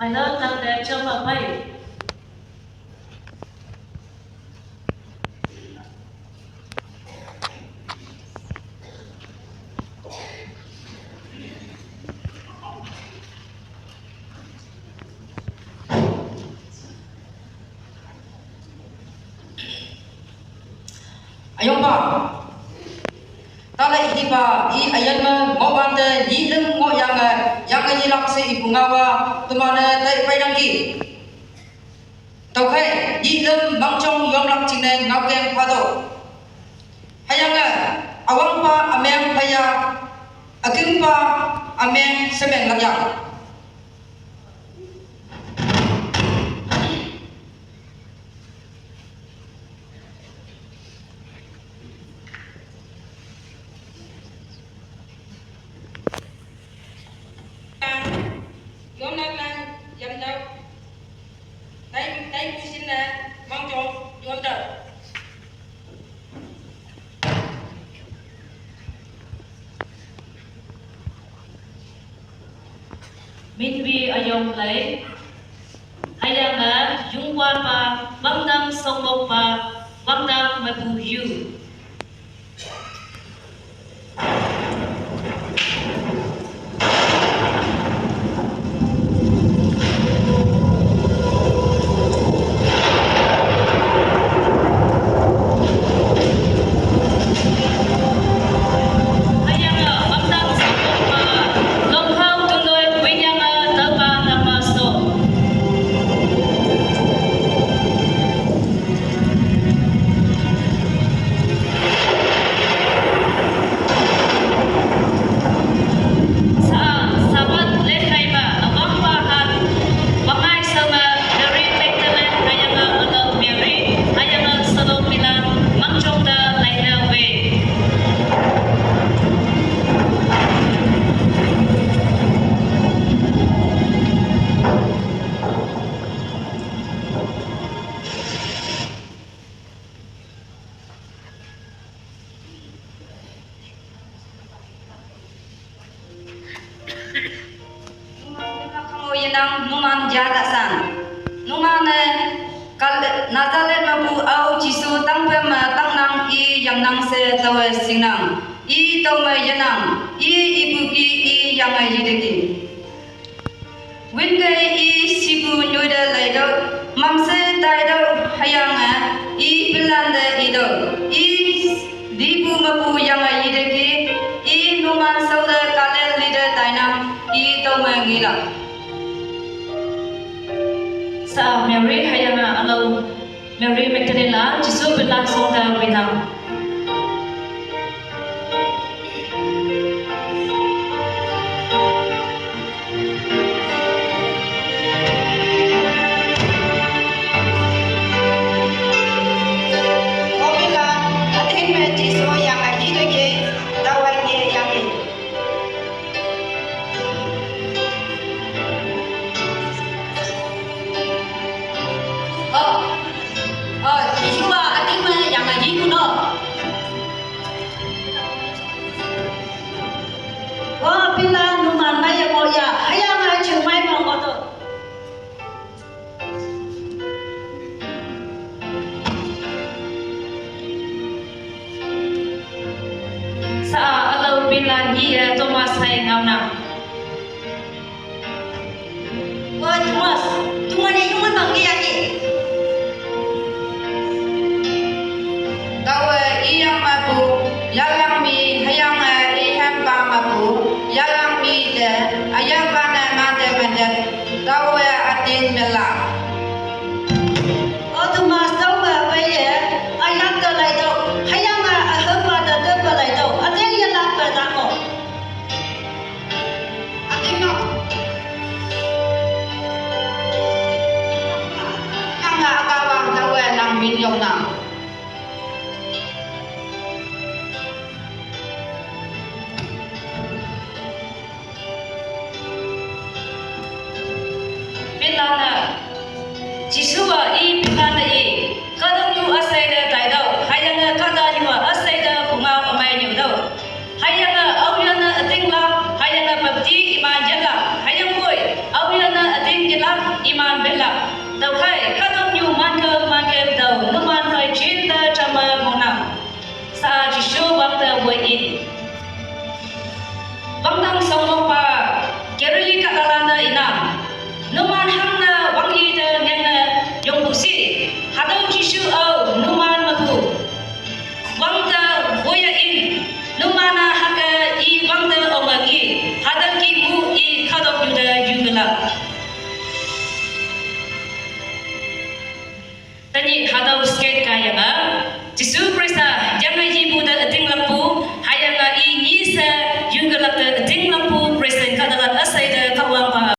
phải lớn tăng đẹp cho mà bay ayong ba tala iba I ayan mo bante di leng mo yang yilak se ibungawa tumana tai pai dangki tau khai di lem bangchong yom lak chinen ngau kem phado hayang awang pa ameng phaya aking pa ameng semeng lak yang min vi ayong lấy hay là dung qua pa băng nam sông mộc pa băng nam mà bù yu numan jada san numan kal nazale mabu au jisu tang pe ma tang nang I yang nang se tawe sinang I taw ma yanang I ibu ki I yang ai yideki winde I sibu nyoda lai do mam se dai do hayang I bilan de I do I dibu mabu yang ai yideki I numan sauda kale leader tainam I taw ma ngila sa Mary hayanga alo Mary Magdalena Jisu bilang sonda winam sa alo bilang dia Thomas hay ngau na Thomas tuman ni yuman bang dia ni tawe iyang mabu yalang mi hayang iham pa mabu yalang mi de ayang pa na mate bende tawe atin mela Thomas tahu apa ya ayat kelai tu hayang apa dah kelai tu ada yang nak berdakwah atin no yang agawang tawe nang milyong nang bilana Jisu wa I bilana I kadang yu asai da dai dau hayanga kada yu asai da bunga amai nyu dau hayanga awyana ating la hayanga babdi iman jaga hayang boy awyana ating gila iman bela tau khai kadam nyu man ke dau numan khai chinta chama mona sa jisho wakta in bangtang songmo pa kerili katalanda ina numan hamna wangi de ngenga yongbusi hadau jishu au numan maku wangta boya in numana haka I wangta omagi hadam ki mu I kadok yuda yugala tani hadau skate kaya